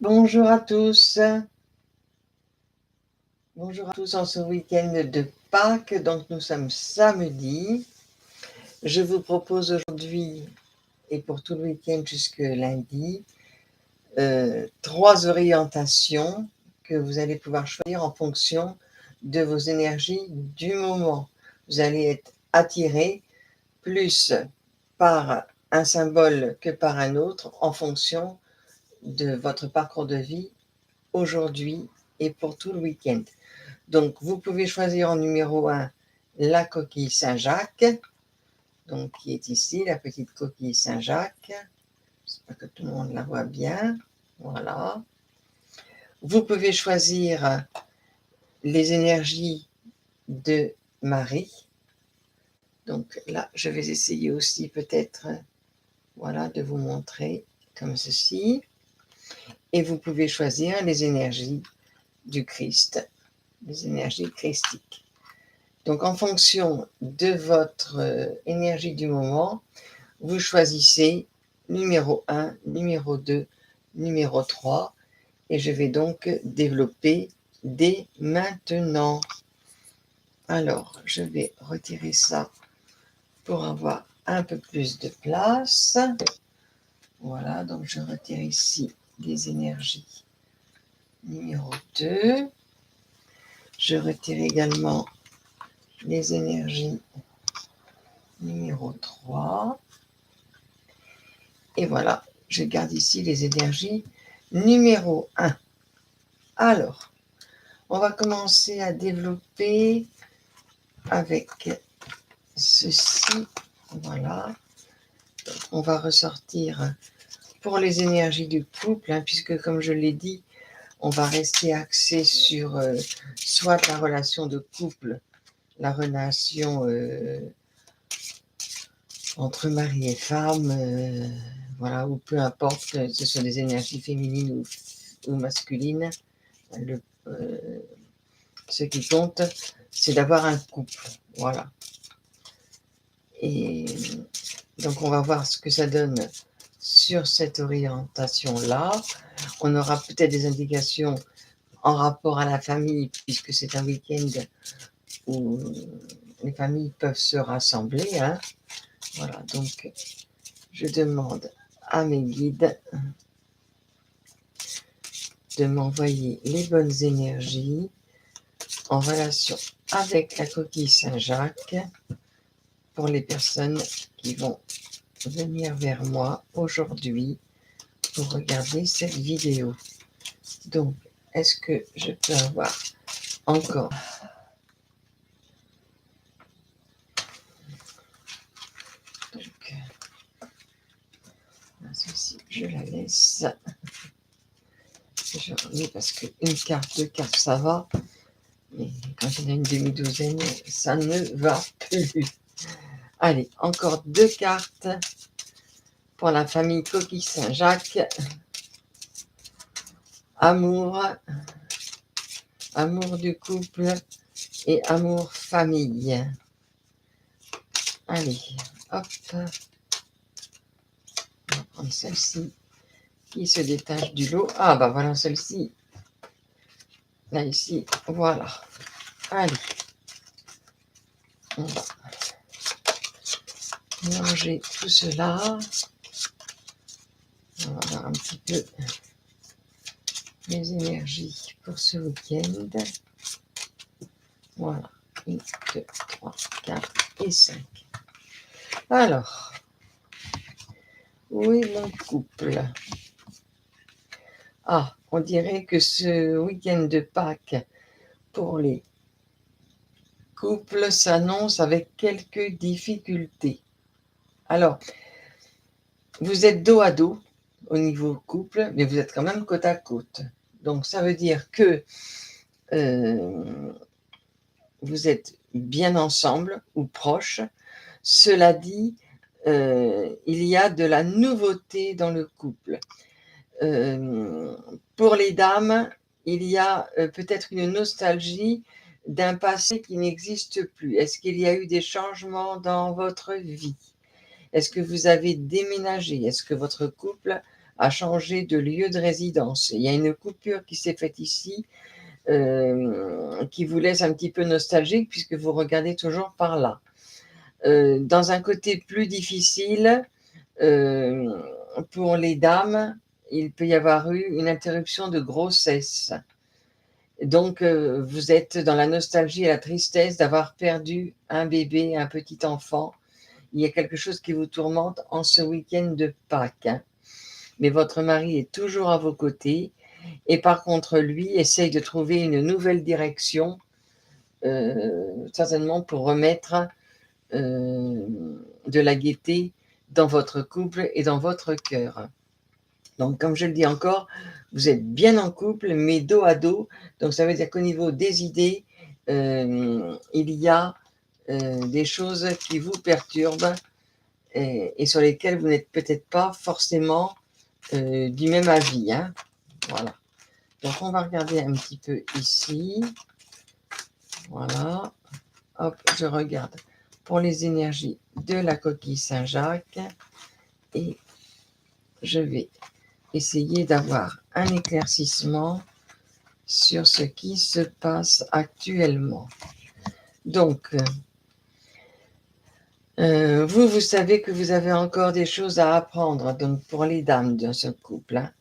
Bonjour à tous. Bonjour à tous en ce week-end de Pâques. Donc nous sommes samedi. Je vous propose aujourd'hui et pour tout le week-end jusque lundi 3 orientations que vous allez pouvoir choisir en fonction de vos énergies du moment. Vous allez être attiré plus par un symbole que par un autre en fonction de votre parcours de vie aujourd'hui et pour tout le week-end. Donc, vous pouvez choisir en numéro 1 la coquille Saint-Jacques, donc qui est ici, la petite coquille Saint-Jacques. J'espère que tout le monde la voit bien. Voilà. Vous pouvez choisir les énergies de Marie. Donc là, je vais essayer aussi peut-être, voilà, de vous montrer comme ceci. Et vous pouvez choisir les énergies du Christ, les énergies christiques. Donc, en fonction de votre énergie du moment, vous choisissez numéro 1, numéro 2, numéro 3. Et je vais donc développer dès maintenant. Alors, je vais retirer ça pour avoir un peu plus de place. Voilà, donc je retire ici les énergies numéro 2. Je retire également les énergies numéro 3. Et voilà, je garde ici les énergies numéro 1. Alors, on va commencer à développer avec ceci. Voilà. Donc, on va ressortir pour les énergies du couple, puisque comme je l'ai dit, on va rester axé sur soit la relation de couple, la relation entre mari et femme, voilà, ou peu importe, ce sont des énergies féminines ou masculines. Ce qui compte, c'est d'avoir un couple. Voilà. Et donc, on va voir ce que ça donne sur cette orientation-là. On aura peut-être des indications en rapport à la famille, puisque c'est un week-end où les familles peuvent se rassembler. Voilà, donc je demande à mes guides de m'envoyer les bonnes énergies en relation avec la coquille Saint-Jacques pour les personnes qui vont venir vers moi aujourd'hui pour regarder cette vidéo. Donc, est-ce que je peux avoir encore donc, ceci, je la laisse. Je remets parce qu'une carte, 2 cartes, ça va. Mais quand il y en a une demi-douzaine, ça ne va plus. Allez, encore 2 cartes pour la famille Coquille Saint-Jacques. Amour, amour du couple et amour famille. Allez, hop. On va prendre celle-ci qui se détache du lot. Ah bah voilà celle-ci. Là ici, voilà. Allez. On va mélanger tout cela. On va voir un petit peu les énergies pour ce week-end. Voilà. 1, 2, 3, 4 et 5. Alors, où est mon couple? Ah, on dirait que ce week-end de Pâques pour les couples s'annonce avec quelques difficultés. Alors, vous êtes dos à dos au niveau couple, mais vous êtes quand même côte à côte. Donc, ça veut dire que vous êtes bien ensemble ou proches. Cela dit, il y a de la nouveauté dans le couple. Pour les dames, il y a peut-être une nostalgie d'un passé qui n'existe plus. Est-ce qu'il y a eu des changements dans votre vie? Est-ce que vous avez déménagé? Est-ce que votre couple à changer de lieu de résidence. Il y a une coupure qui s'est faite ici, qui vous laisse un petit peu nostalgique puisque vous regardez toujours par là. Dans un côté plus difficile, pour les dames, il peut y avoir eu une interruption de grossesse. Donc, vous êtes dans la nostalgie et la tristesse d'avoir perdu un bébé, un petit enfant. Il y a quelque chose qui vous tourmente en ce week-end de Pâques, hein. Mais votre mari est toujours à vos côtés. Et par contre, lui essaye de trouver une nouvelle direction, certainement pour remettre de la gaieté dans votre couple et dans votre cœur. Donc, comme je le dis encore, vous êtes bien en couple, mais dos à dos. Donc, ça veut dire qu'au niveau des idées, il y a des choses qui vous perturbent et sur lesquelles vous n'êtes peut-être pas forcément du même avis, hein. Voilà. Donc, on va regarder un petit peu ici. Voilà. Hop, je regarde pour les énergies de la coquille Saint-Jacques et je vais essayer d'avoir un éclaircissement sur ce qui se passe actuellement. Donc, vous savez que vous avez encore des choses à apprendre, donc pour les dames de ce couple, hein.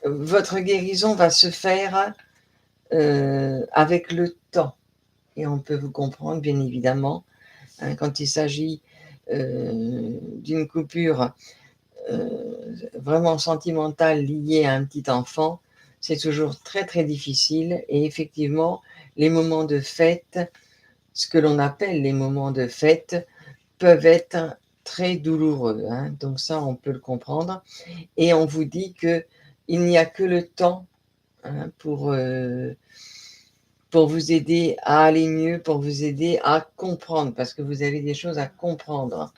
Votre guérison va se faire avec le temps. Et on peut vous comprendre, bien évidemment, hein, quand il s'agit d'une coupure vraiment sentimentale liée à un petit enfant, c'est toujours très très difficile. Et effectivement, les moments de fête, ce que l'on appelle les moments de fête, peuvent être très douloureux, hein. Donc ça, on peut le comprendre. Et on vous dit qu'il n'y a que le temps, hein, pour vous aider à aller mieux, pour vous aider à comprendre, parce que vous avez des choses à comprendre.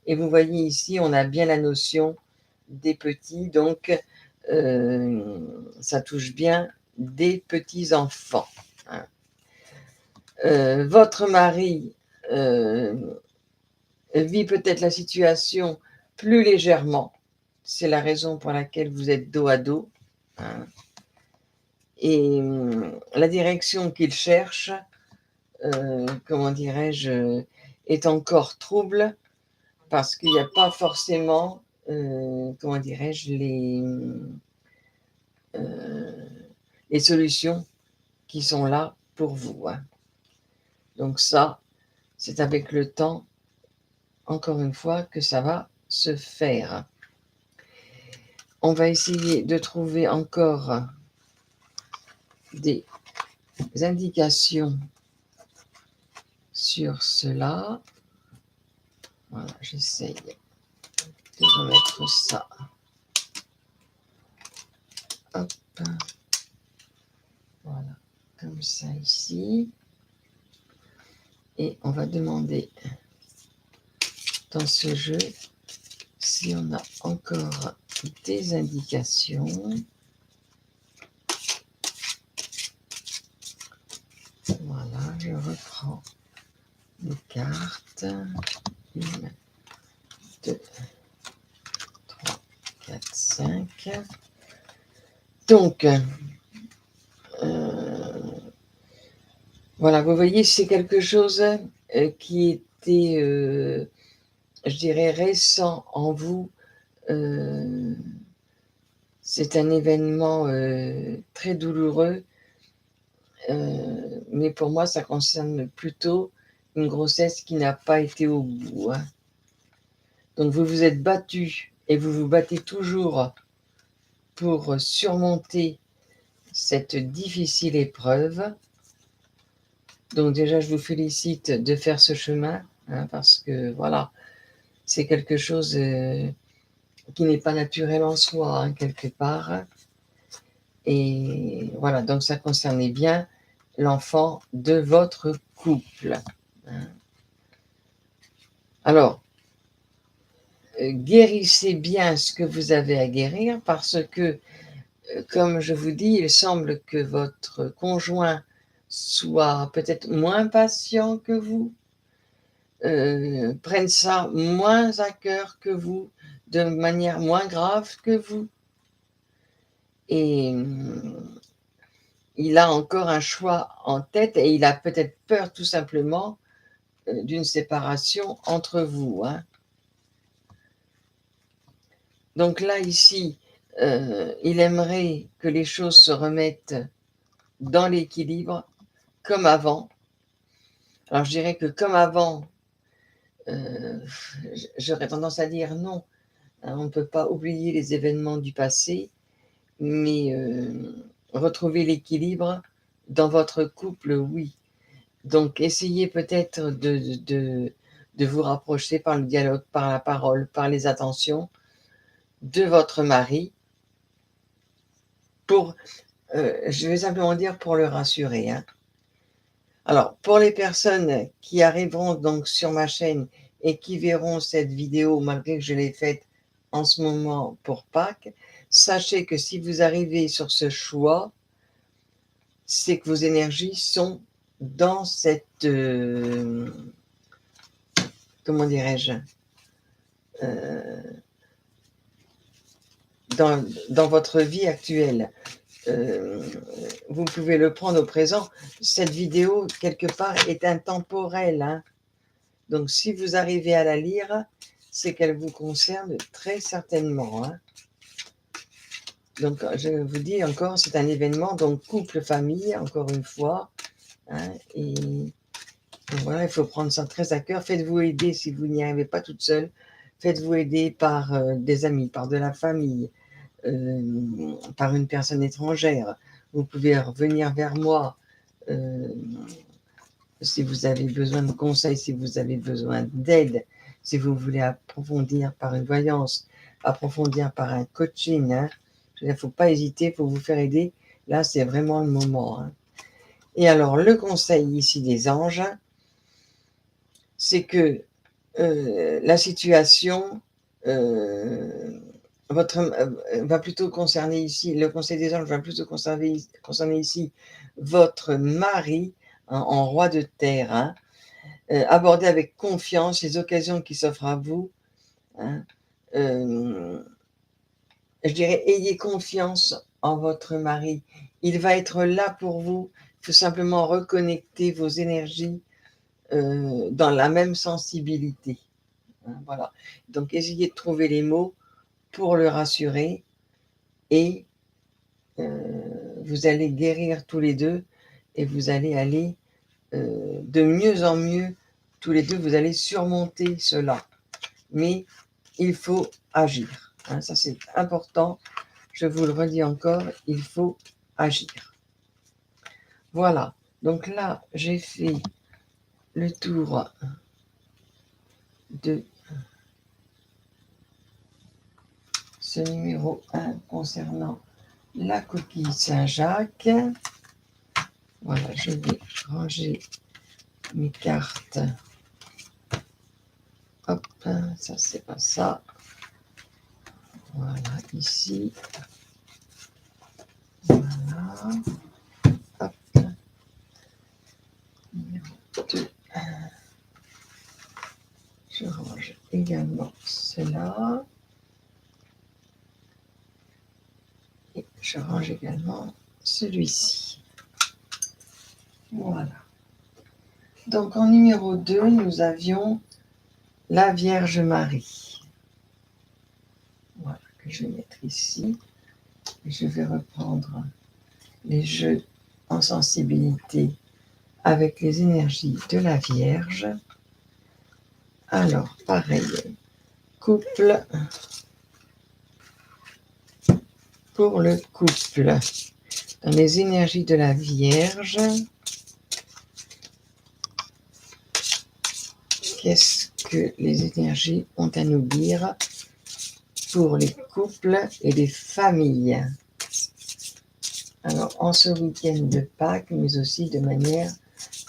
Et vous voyez ici, on a bien la notion des petits, donc ça touche bien des petits-enfants, hein. Votre mari vit peut-être la situation plus légèrement. C'est la raison pour laquelle vous êtes dos à dos, hein. Et la direction qu'il cherche, comment dirais-je, est encore trouble parce qu'il n'y a pas forcément, comment dirais-je, les solutions qui sont là pour vous, hein. Donc ça, c'est avec le temps, encore une fois, que ça va se faire. On va essayer de trouver encore des indications sur cela. Voilà, j'essaye de remettre ça. Hop. Voilà, comme ça ici. Et on va demander dans ce jeu si on a encore des indications. Voilà, je reprends les cartes. 1, 2, 3, 4, 5. Donc, voilà, vous voyez, c'est quelque chose qui était, je dirais, récent en vous. C'est un événement très douloureux, mais pour moi, ça concerne plutôt une grossesse qui n'a pas été au bout, hein. Donc, vous vous êtes battu et vous vous battez toujours pour surmonter cette difficile épreuve. Donc déjà, je vous félicite de faire ce chemin, hein, parce que voilà, c'est quelque chose qui n'est pas naturel en soi, hein, quelque part. Et voilà, donc ça concernait bien l'enfant de votre couple, hein. Alors, guérissez bien ce que vous avez à guérir parce que, comme je vous dis, il semble que votre conjoint soit peut-être moins patient que vous, prenne ça moins à cœur que vous, de manière moins grave que vous. Et il a encore un choix en tête et il a peut-être peur tout simplement d'une séparation entre vous, hein. Donc là, ici, il aimerait que les choses se remettent dans l'équilibre comme avant. Alors je dirais que comme avant, euh, j'aurais tendance à dire non, hein, on ne peut pas oublier les événements du passé, mais retrouver l'équilibre dans votre couple, oui. Donc essayez peut-être de vous rapprocher par le dialogue, par la parole, par les attentions de votre mari pour, je vais simplement dire pour le rassurer, hein. Alors, pour les personnes qui arriveront donc sur ma chaîne et qui verront cette vidéo, malgré que je l'ai faite en ce moment pour Pâques, sachez que si vous arrivez sur ce choix, c'est que vos énergies sont dans cette, comment dirais-je, euh, dans votre vie actuelle. Euh, vous pouvez le prendre au présent. Cette vidéo, quelque part, est intemporelle, hein. Donc, si vous arrivez à la lire, c'est qu'elle vous concerne très certainement, hein. Donc, je vous dis encore, c'est un événement, donc couple-famille, encore une fois, hein, et donc voilà, il faut prendre ça très à cœur. Faites-vous aider si vous n'y arrivez pas toute seule. Faites-vous aider par des amis, par de la famille, par une personne étrangère. Vous pouvez revenir vers moi euh, si vous avez besoin de conseils, si vous avez besoin d'aide, si vous voulez approfondir par une voyance, approfondir par un coaching, hein. Il ne faut pas hésiter, il faut vous faire aider. Là, c'est vraiment le moment, hein. Et alors, le conseil ici des anges, c'est que la situation va plutôt concerner ici, le conseil des anges va plutôt concerner ici votre mari, hein, en roi de terre, hein. Abordez avec confiance les occasions qui s'offrent à vous, hein. Euh, je dirais, ayez confiance en votre mari. Il va être là pour vous. Il faut simplement reconnecter vos énergies dans la même sensibilité, hein, voilà. Donc, essayez de trouver les mots pour le rassurer et vous allez guérir tous les deux et vous allez aller de mieux en mieux tous les deux. Vous allez surmonter cela. Mais il faut agir, hein, ça c'est important. Je vous le redis encore, il faut agir. Voilà. Donc là, j'ai fait le tour de ce numéro 1 concernant la coquille Saint-Jacques. Voilà, je vais ranger mes cartes. Hop, ça c'est pas ça. Voilà, ici. Voilà. Hop. Numéro 2. Je range également cela. Et je range également celui-ci. Voilà. Donc en numéro 2, nous avions la Vierge Marie. Voilà, que je vais mettre ici. Et je vais reprendre les jeux en sensibilité avec les énergies de la Vierge. Alors, pareil, couple. Pour le couple, dans les énergies de la Vierge, qu'est-ce que les énergies ont à nous dire pour les couples et les familles? Alors, en ce week-end de Pâques, mais aussi de manière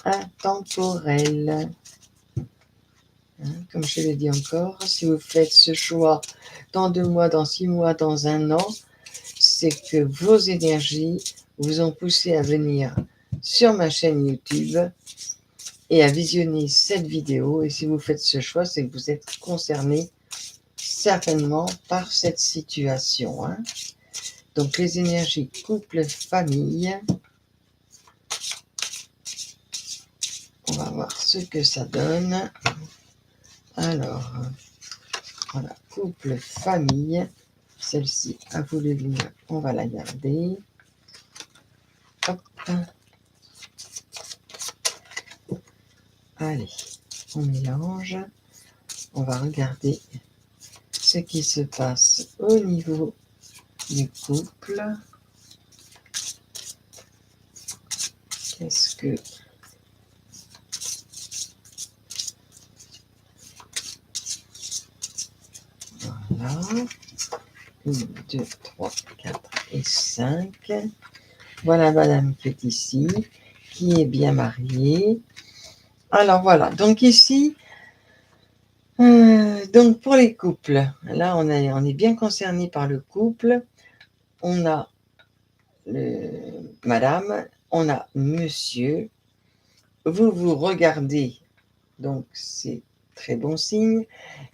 intemporelle. Hein, comme je l'ai dit encore, si vous faites ce choix dans 2 mois, dans 6 mois, dans 1 an, c'est que vos énergies vous ont poussé à venir sur ma chaîne YouTube et à visionner cette vidéo. Et si vous faites ce choix, c'est que vous êtes concerné certainement par cette situation. Hein. Donc les énergies couple, famille. On va voir ce que ça donne. Alors, voilà, couple, famille. Celle-ci a voulu venir, on va la garder. Hop. Allez, on mélange. On va regarder ce qui se passe au niveau du couple. Qu'est-ce que... Voilà. 1, 2, 3, 4 et 5. Voilà madame qui est ici, qui est bien mariée. Alors voilà, donc ici, donc pour les couples, là on est bien concerné par le couple. On a madame, on a monsieur. Vous vous regardez, donc c'est très bon signe.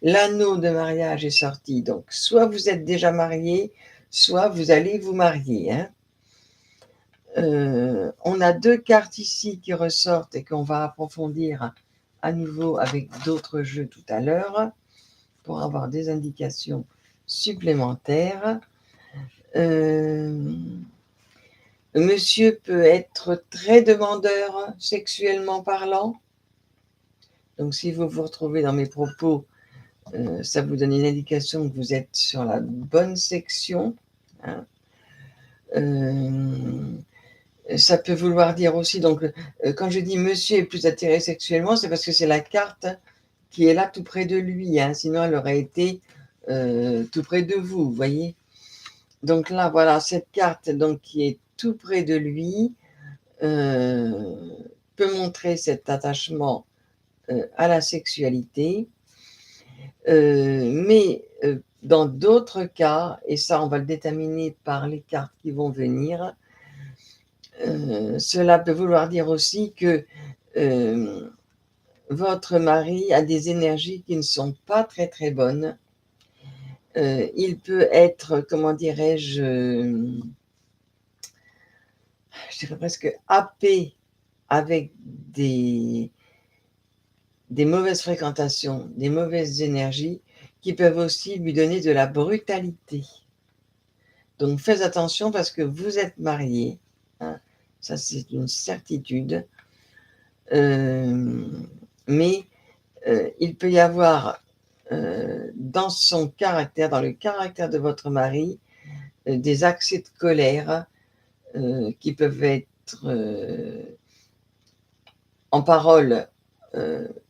L'anneau de mariage est sorti, donc soit vous êtes déjà marié, soit vous allez vous marier. Hein. On a 2 cartes ici qui ressortent et qu'on va approfondir à nouveau avec d'autres jeux tout à l'heure pour avoir des indications supplémentaires. Monsieur peut être très demandeur sexuellement parlant. Donc si vous vous retrouvez dans mes propos, ça vous donne une indication que vous êtes sur la bonne section. Hein. Ça peut vouloir dire aussi, donc quand je dis monsieur est plus attiré sexuellement, c'est parce que c'est la carte qui est là tout près de lui, hein, sinon elle aurait été tout près de vous, vous voyez. Donc là, voilà, cette carte donc, qui est tout près de lui peut montrer cet attachement à la sexualité, mais dans d'autres cas, et ça on va le déterminer par les cartes qui vont venir, cela peut vouloir dire aussi que votre mari a des énergies qui ne sont pas très très bonnes. Il peut être, comment dirais-je, je dirais presque happé avec des mauvaises fréquentations, des mauvaises énergies qui peuvent aussi lui donner de la brutalité. Donc faites attention parce que vous êtes marié, hein, ça c'est une certitude, mais il peut y avoir dans son caractère, dans le caractère de votre mari, des accès de colère qui peuvent être en parole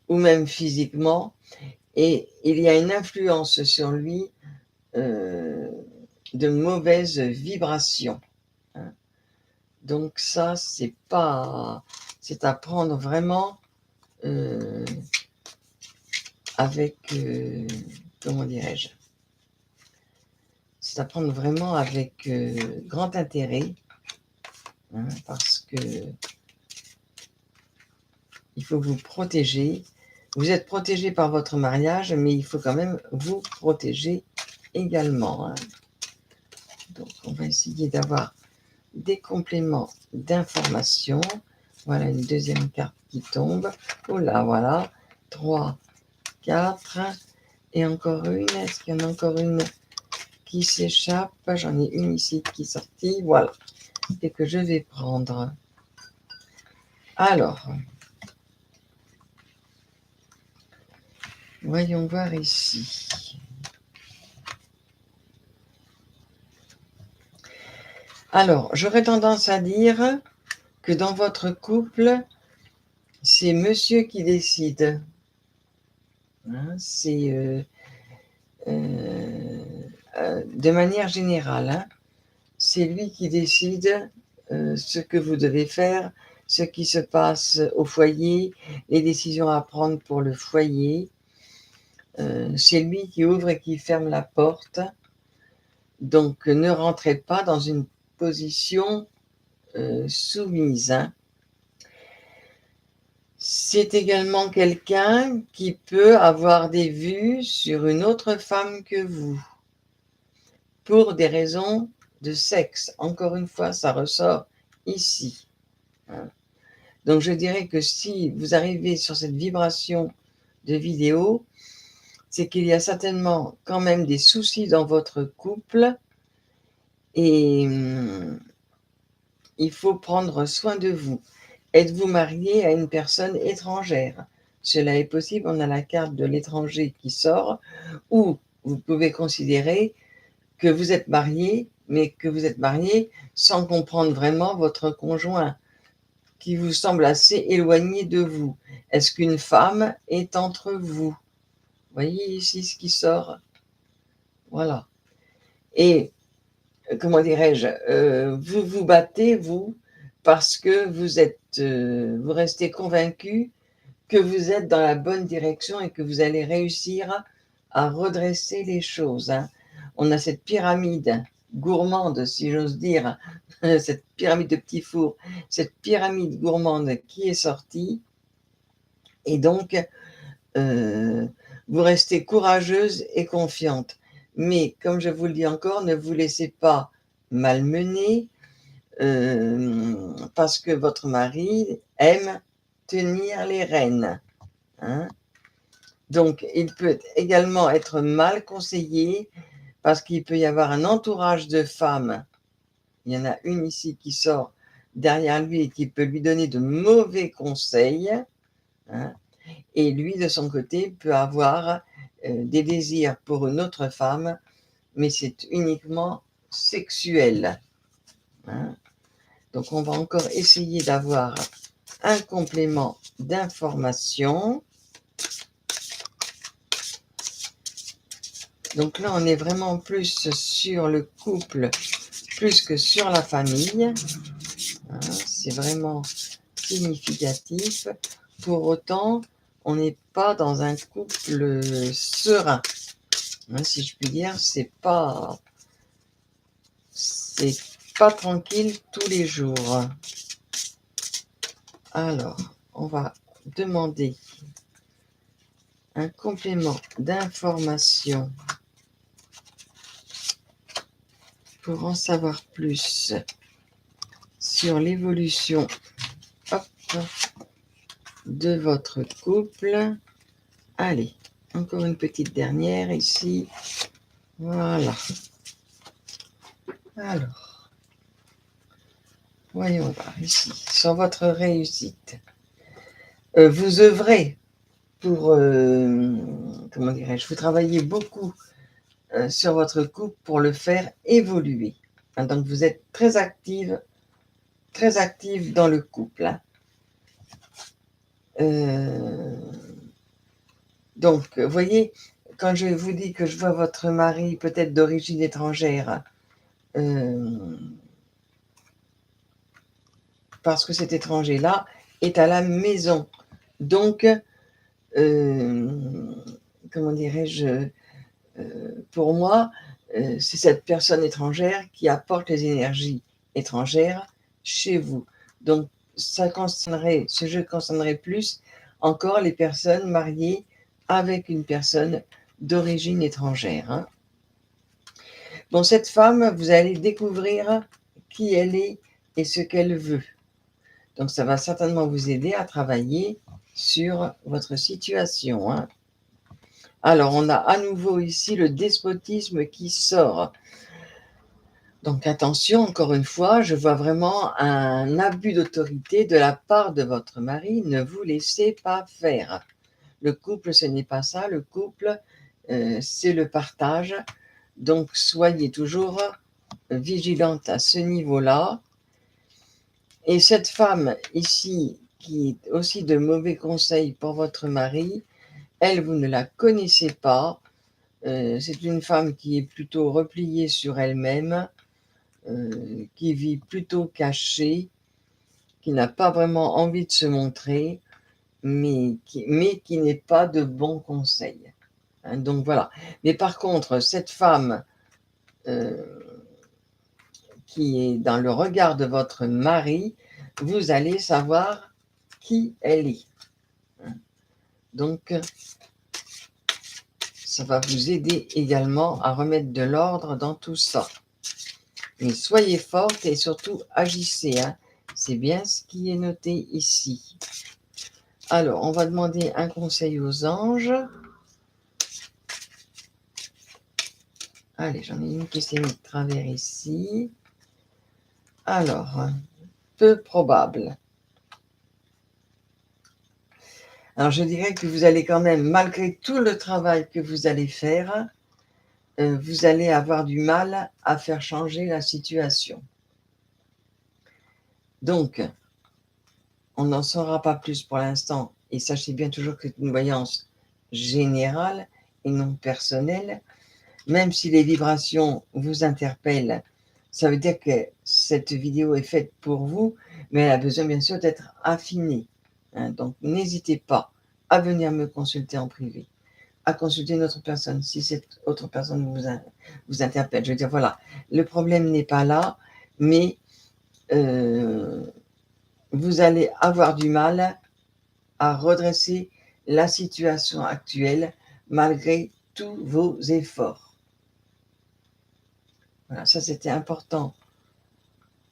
ou même physiquement, et il y a une influence sur lui de mauvaises vibrations. Hein. Donc ça, c'est à prendre vraiment avec, comment dirais-je, c'est à prendre vraiment avec grand intérêt, hein, parce que il faut vous protéger. Vous êtes protégé par votre mariage, mais il faut quand même vous protéger également. Hein. Donc, on va essayer d'avoir des compléments d'informations. Voilà une deuxième carte qui tombe. Oh là, voilà. 3, 4. Et encore une. Est-ce qu'il y en a encore une qui s'échappe? J'en ai une ici qui est sortie. Voilà. Et que je vais prendre. Alors, voyons voir ici. Alors, j'aurais tendance à dire que dans votre couple, c'est monsieur qui décide. Hein, c'est de manière générale. Hein, c'est lui qui décide ce que vous devez faire, ce qui se passe au foyer, les décisions à prendre pour le foyer. C'est lui qui ouvre et qui ferme la porte. Donc, ne rentrez pas dans une position soumise. Hein. C'est également quelqu'un qui peut avoir des vues sur une autre femme que vous, pour des raisons de sexe. Encore une fois, ça ressort ici, hein. Donc je dirais que si vous arrivez sur cette vibration de vidéo, c'est qu'il y a certainement quand même des soucis dans votre couple et il faut prendre soin de vous. Êtes-vous marié à une personne étrangère? Cela est possible, on a la carte de l'étranger qui sort, ou vous pouvez considérer que vous êtes marié, mais que vous êtes marié sans comprendre vraiment votre conjoint, qui vous semble assez éloigné de vous. Est-ce qu'une femme est entre vous? Voyez ici ce qui sort. Voilà. Et comment dirais-je, vous vous battez, vous, parce que vous restez convaincu que vous êtes dans la bonne direction et que vous allez réussir à redresser les choses, hein. On a cette pyramide gourmande, si j'ose dire, cette pyramide de petits fours, cette pyramide gourmande qui est sortie, et donc euh, vous restez courageuse et confiante. Mais comme je vous le dis encore, ne vous laissez pas malmener parce que votre mari aime tenir les rênes, hein. Donc, il peut également être mal conseillé parce qu'il peut y avoir un entourage de femmes. Il y en a une ici qui sort derrière lui et qui peut lui donner de mauvais conseils, hein. Et lui, de son côté, peut avoir des désirs pour une autre femme, mais c'est uniquement sexuel, hein. Donc, on va encore essayer d'avoir un complément d'information. Donc là, on est vraiment plus sur le couple, plus que sur la famille, hein. C'est vraiment significatif. Pour autant, on n'est pas dans un couple serein, hein, si je puis dire. C'est pas tranquille tous les jours. Alors, on va demander un complément d'information pour en savoir plus sur l'évolution, hop, de votre couple. Allez, encore une petite dernière ici. Voilà. Alors, voyons voir ici, sur votre réussite. Vous œuvrez pour, comment dirais-je, vous travaillez beaucoup sur votre couple pour le faire évoluer, hein. Donc, vous êtes très active dans le couple, hein. Donc, vous voyez, quand je vous dis que je vois votre mari peut-être d'origine étrangère, parce que cet étranger-là est à la maison. Donc, comment dirais-je, pour moi, c'est cette personne étrangère qui apporte les énergies étrangères chez vous. Donc, ce jeu concernerait plus encore les personnes mariées avec une personne d'origine étrangère, hein. Bon, cette femme, vous allez découvrir qui elle est et ce qu'elle veut. Donc, ça va certainement vous aider à travailler sur votre situation, hein. Alors, on a à nouveau ici le despotisme qui sort. Donc, attention, encore une fois, je vois vraiment un abus d'autorité de la part de votre mari. Ne vous laissez pas faire. Le couple, ce n'est pas ça. Le couple, c'est le partage. Donc, soyez toujours vigilante à ce niveau-là. Et cette femme ici, qui est aussi de mauvais conseils pour votre mari, elle, vous ne la connaissez pas. C'est une femme qui est plutôt repliée sur elle-même, qui vit plutôt cachée, qui n'a pas vraiment envie de se montrer, mais qui n'est pas de bons conseils, hein. Donc voilà. Mais par contre, cette femme qui est dans le regard de votre mari, vous allez savoir qui elle est. Donc, ça va vous aider également à remettre de l'ordre dans tout ça. Mais soyez forte et surtout agissez. Hein. C'est bien ce qui est noté ici. Alors, on va demander un conseil aux anges. Allez, j'en ai une qui s'est mise de travers ici. Alors, peu probable. Alors, je dirais que vous allez quand même, malgré tout le travail que vous allez faire, vous allez avoir du mal à faire changer la situation. Donc, on n'en saura pas plus pour l'instant. Et sachez bien toujours que c'est une voyance générale et non personnelle. Même si les vibrations vous interpellent, ça veut dire que cette vidéo est faite pour vous, mais elle a besoin bien sûr d'être affinée. Hein, donc, n'hésitez pas à venir me consulter en privé, à consulter une autre personne si cette autre personne vous interpelle. Je veux dire, voilà, le problème n'est pas là, mais vous allez avoir du mal à redresser la situation actuelle malgré tous vos efforts. Voilà, ça c'était important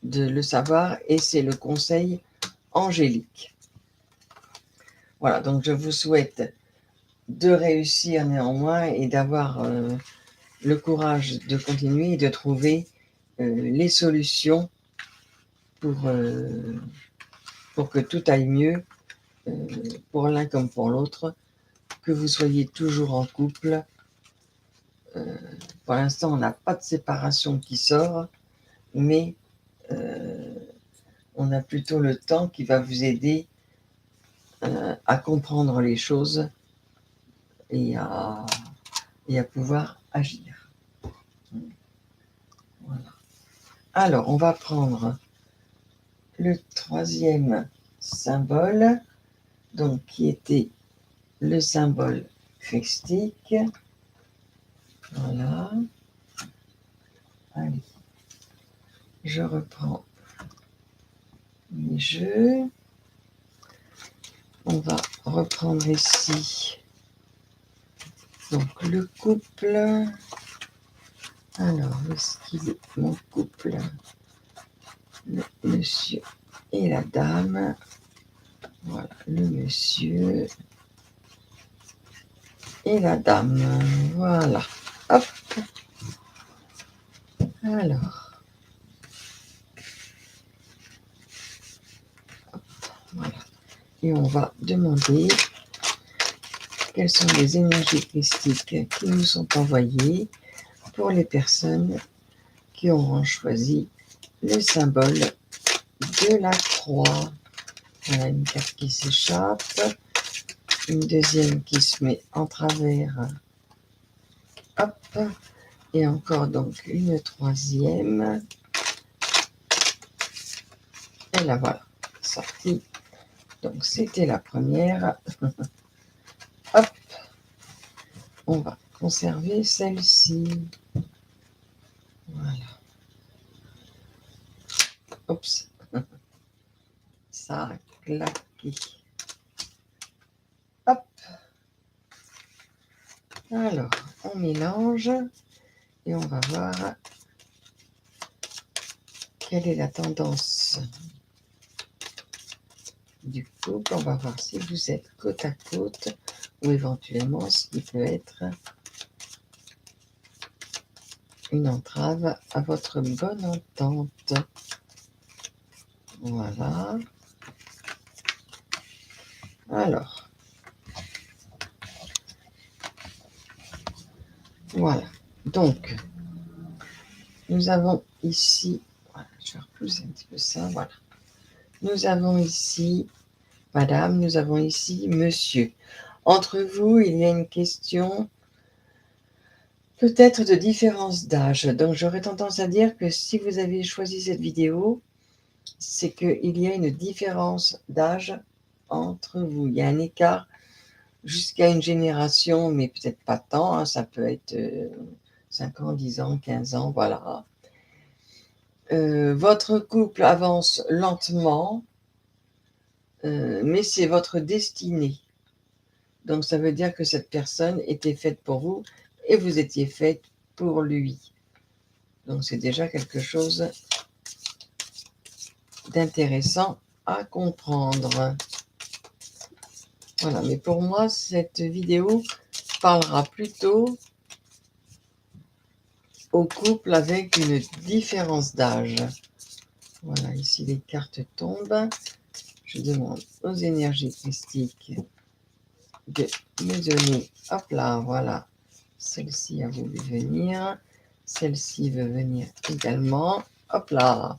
de le savoir et c'est le conseil angélique. Voilà, donc je vous souhaite de réussir néanmoins et d'avoir le courage de continuer et de trouver les solutions pour que tout aille mieux pour l'un comme pour l'autre, que vous soyez toujours en couple. Pour l'instant, on n'a pas de séparation qui sort, mais on a plutôt le temps qui va vous aider à comprendre les choses et à pouvoir agir. Voilà. Alors, on va prendre le troisième symbole, donc qui était le symbole christique. Voilà. Allez, je reprends mes jeux. On va reprendre ici donc le couple. Alors, où est-ce qu'il est mon couple? Le monsieur et la dame. Voilà, le monsieur et la dame. Voilà. Hop. Alors. Hop. Voilà. Et on va demander quelles sont les énergies christiques qui nous sont envoyées pour les personnes qui auront choisi le symbole de la croix. Voilà une carte qui s'échappe, une deuxième qui se met en travers, hop, et encore donc une troisième, et la voilà, sortie. Donc c'était la première, hop, on va conserver celle-ci, voilà, oups, ça a claqué, hop, alors on mélange et on va voir quelle est la tendance du couple. On va voir si vous êtes côte à côte ou éventuellement ce qui peut être une entrave à votre bonne entente. Voilà. Alors. Voilà. Donc, nous avons ici, voilà, je vais repousser un petit peu ça, voilà. Nous avons ici madame, nous avons ici monsieur. Entre vous, il y a une question peut-être de différence d'âge. Donc, j'aurais tendance à dire que si vous avez choisi cette vidéo, c'est qu'il y a une différence d'âge entre vous. Il y a un écart jusqu'à une génération, mais peut-être pas tant. Hein, ça peut être 5 ans, 10 ans, 15 ans, voilà. Votre couple avance lentement, mais c'est votre destinée. Donc ça veut dire que cette personne était faite pour vous et vous étiez faite pour lui. Donc c'est déjà quelque chose d'intéressant à comprendre. Voilà, mais pour moi, cette vidéo parlera plutôt au couple avec une différence d'âge. Voilà, ici les cartes tombent. Je demande aux énergies mystiques de me donner, hop là, voilà, celle-ci a voulu venir, celle-ci veut venir également, hop là,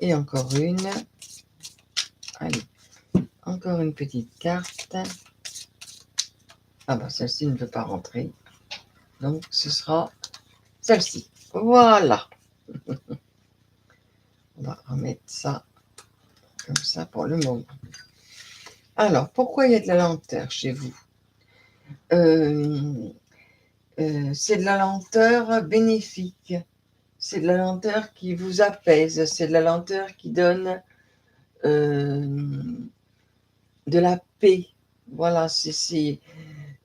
et encore une, allez, encore une petite carte, ah bah celle-ci ne veut pas rentrer, donc ce sera celle-ci, voilà, on va remettre ça comme ça pour le moment. Alors, pourquoi il y a de la lenteur chez vous? C'est de la lenteur bénéfique. C'est de la lenteur qui vous apaise. C'est de la lenteur qui donne de la paix. Voilà, c'est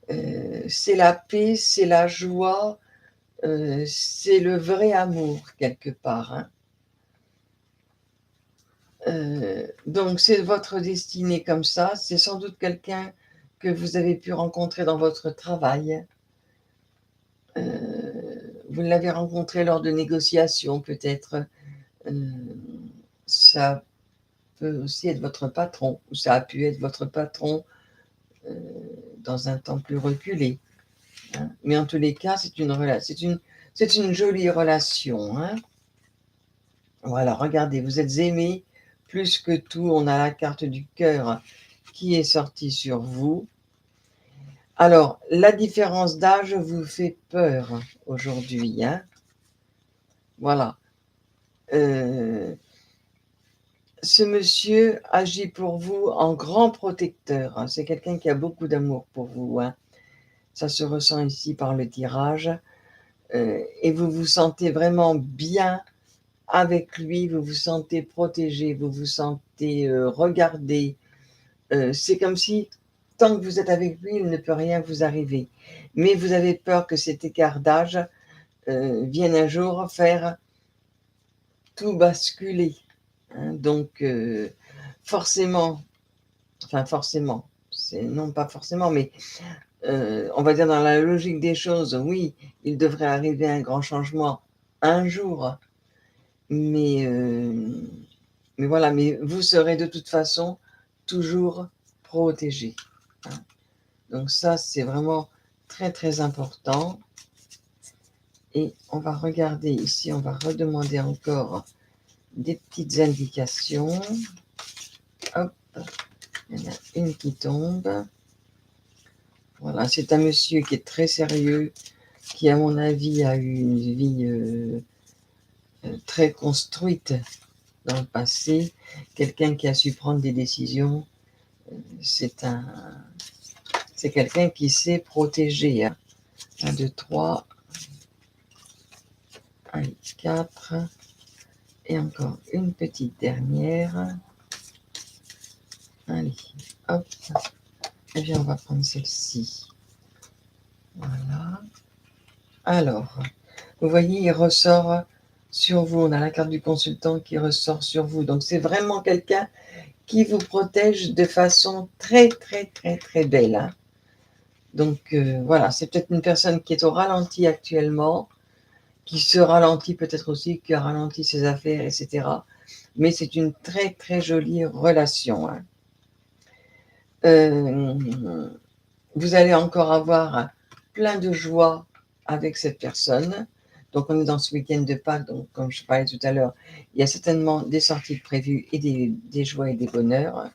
la paix, c'est la joie, c'est le vrai amour quelque part. Hein. Donc c'est votre destinée comme ça. C'est sans doute quelqu'un que vous avez pu rencontrer dans votre travail. Vous l'avez rencontré lors de négociations peut-être. Ça peut aussi être votre patron, ou ça a pu être votre patron dans un temps plus reculé. Hein. Mais en tous les cas, c'est une jolie relation. Hein. Voilà, regardez, vous êtes aimé plus que tout. On a la carte du cœur qui est sortie sur vous. Alors, la différence d'âge vous fait peur aujourd'hui. Hein. Voilà. Ce monsieur agit pour vous en grand protecteur. Hein. C'est quelqu'un qui a beaucoup d'amour pour vous. Hein. Ça se ressent ici par le tirage. Et vous vous sentez vraiment bien avec lui, vous vous sentez protégé, vous vous sentez regardé. C'est comme si, tant que vous êtes avec lui, il ne peut rien vous arriver. Mais vous avez peur que cet écart d'âge vienne un jour faire tout basculer. Hein. Donc, forcément, non pas forcément, mais on va dire dans la logique des choses, oui, il devrait arriver un grand changement un jour, mais voilà, mais vous serez de toute façon toujours protégé. Hein. Donc ça, c'est vraiment très très important. Et on va regarder ici, on va redemander encore des petites indications. Hop, il y en a une qui tombe. Voilà, c'est un monsieur qui est très sérieux, qui à mon avis a eu une vie très construite dans le passé, quelqu'un qui a su prendre des décisions, c'est quelqu'un qui sait protéger. Hein. 1, 2, 3, 1, 4, et encore une petite dernière. Allez, hop, et bien on va prendre celle-ci. Voilà. Alors, vous voyez, il ressort sur vous. On a la carte du consultant qui ressort sur vous. Donc, c'est vraiment quelqu'un qui vous protège de façon très, très, très, très belle. Hein. Donc, voilà, c'est peut-être une personne qui est au ralenti actuellement, qui se ralentit peut-être aussi, qui a ralenti ses affaires, etc. Mais c'est une très, très jolie relation. Hein. Vous allez encore avoir plein de joie avec cette personne. Donc, on est dans ce week-end de Pâques, donc comme je parlais tout à l'heure, il y a certainement des sorties prévues et des joies et des bonheurs.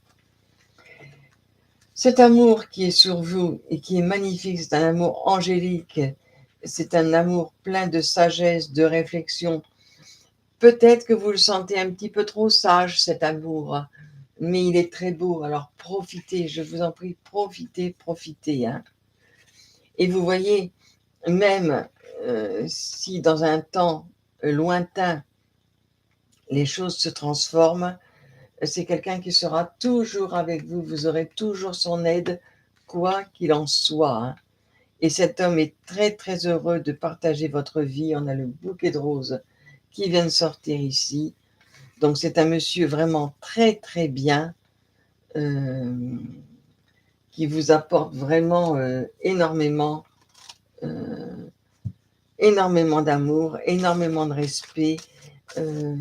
Cet amour qui est sur vous et qui est magnifique, c'est un amour angélique, c'est un amour plein de sagesse, de réflexion. Peut-être que vous le sentez un petit peu trop sage, cet amour, mais il est très beau. Alors profitez, je vous en prie, profitez, profitez. Hein. Et vous voyez, même si dans un temps lointain, les choses se transforment, c'est quelqu'un qui sera toujours avec vous, vous aurez toujours son aide quoi qu'il en soit, hein. Et cet homme est très, très heureux de partager votre vie. On a le bouquet de roses qui vient de sortir ici. Donc, c'est un monsieur vraiment très, très bien, qui vous apporte vraiment euh, énormément d'amour, énormément de respect, euh,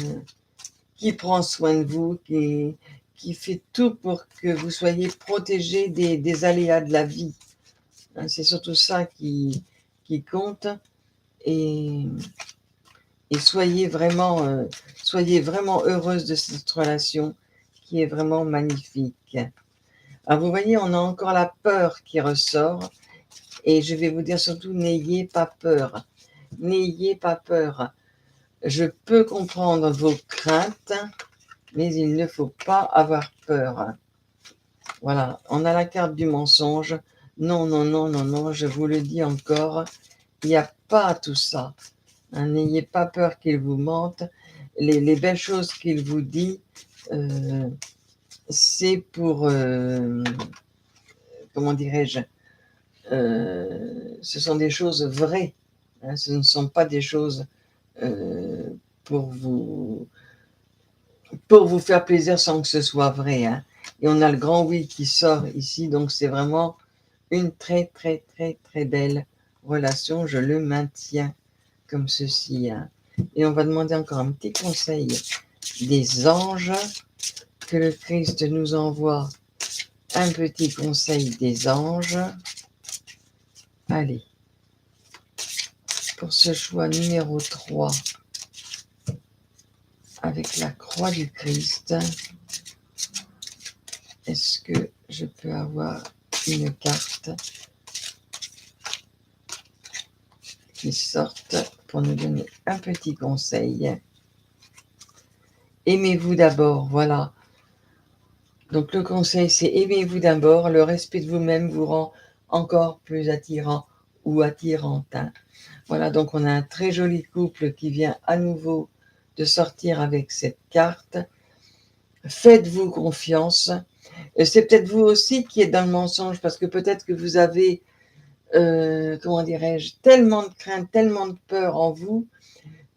qui prend soin de vous, qui fait tout pour que vous soyez protégé des aléas de la vie. Hein, c'est surtout ça qui compte. Et, et soyez vraiment heureuse de cette relation qui est vraiment magnifique. Alors vous voyez, on a encore la peur qui ressort. Et je vais vous dire surtout, n'ayez pas peur. N'ayez pas peur. Je peux comprendre vos craintes, mais il ne faut pas avoir peur. Voilà, on a la carte du mensonge. Non, non, non, non, non, je vous le dis encore, il n'y a pas tout ça. Hein, n'ayez pas peur qu'il vous mente. Les belles choses qu'il vous dit, c'est pour, comment dirais-je, ce sont des choses vraies. Hein, ce ne sont pas des choses euh, pour vous faire plaisir sans que ce soit vrai. Hein. Et on a le grand oui qui sort ici, donc c'est vraiment une très, très, très, très belle relation. Je le maintiens comme ceci. Hein. Et on va demander encore un petit conseil des anges, que le Christ nous envoie un petit conseil des anges. Allez, pour ce choix numéro 3, avec la croix du Christ, est-ce que je peux avoir une carte qui sorte pour nous donner un petit conseil? Aimez-vous d'abord, voilà. Donc le conseil, c'est aimez-vous d'abord. Le respect de vous-même vous rend encore plus attirant ou attirante. Hein. Voilà, donc on a un très joli couple qui vient à nouveau de sortir avec cette carte. Faites-vous confiance. C'est peut-être vous aussi qui êtes dans le mensonge, parce que peut-être que vous avez, comment dirais-je, tellement de crainte, tellement de peur en vous,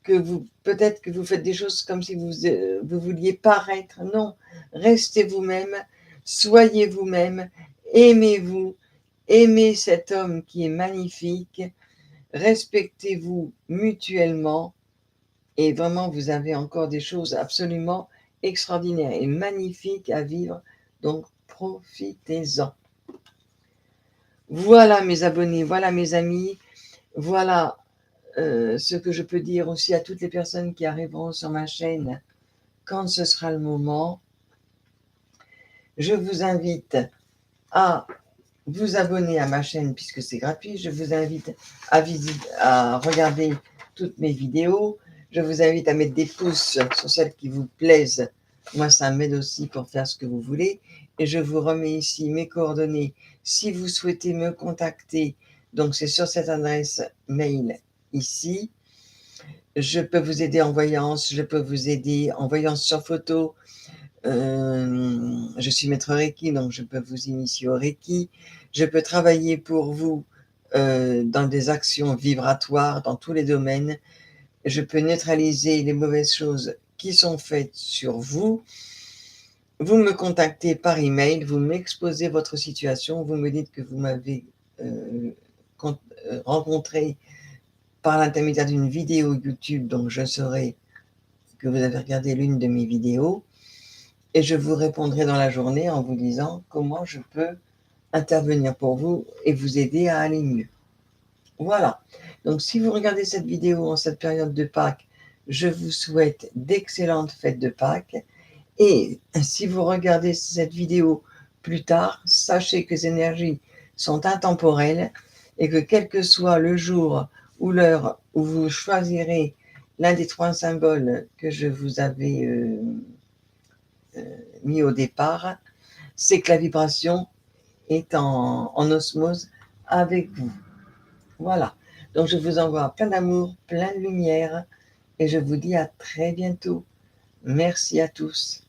que peut-être que vous faites des choses comme si vous vouliez paraître. Non, restez vous-même, soyez vous-même, aimez-vous, aimez cet homme qui est magnifique, respectez-vous mutuellement, et vraiment vous avez encore des choses absolument extraordinaires et magnifiques à vivre, donc profitez-en. Voilà mes abonnés, voilà mes amis, voilà ce que je peux dire aussi à toutes les personnes qui arriveront sur ma chaîne quand ce sera le moment. Je vous invite à vous abonner à ma chaîne puisque c'est gratuit. Je vous invite à regarder toutes mes vidéos. Je vous invite à mettre des pouces sur celles qui vous plaisent. Moi, ça m'aide aussi pour faire ce que vous voulez. Et je vous remets ici mes coordonnées. Si vous souhaitez me contacter, donc c'est sur cette adresse mail ici. Je peux vous aider en voyance, je peux vous aider en voyance sur photo. Je suis maître Reiki, donc je peux vous initier au Reiki. Je peux travailler pour vous dans des actions vibratoires dans tous les domaines. Je peux neutraliser les mauvaises choses qui sont faites sur vous. Vous me contactez par email, vous m'exposez votre situation, vous me dites que vous m'avez rencontré par l'intermédiaire d'une vidéo YouTube, donc je saurai que vous avez regardé l'une de mes vidéos, et je vous répondrai dans la journée en vous disant comment je peux intervenir pour vous et vous aider à aller mieux. Voilà. Donc si vous regardez cette vidéo en cette période de Pâques, je vous souhaite d'excellentes fêtes de Pâques. Et si vous regardez cette vidéo plus tard, sachez que ces énergies sont intemporelles et que quel que soit le jour ou l'heure où vous choisirez l'un des 3 symboles que je vous avais mis au départ, c'est que la vibration est en osmose avec vous. Voilà. Donc je vous envoie plein d'amour, plein de lumière et je vous dis à très bientôt. Merci à tous.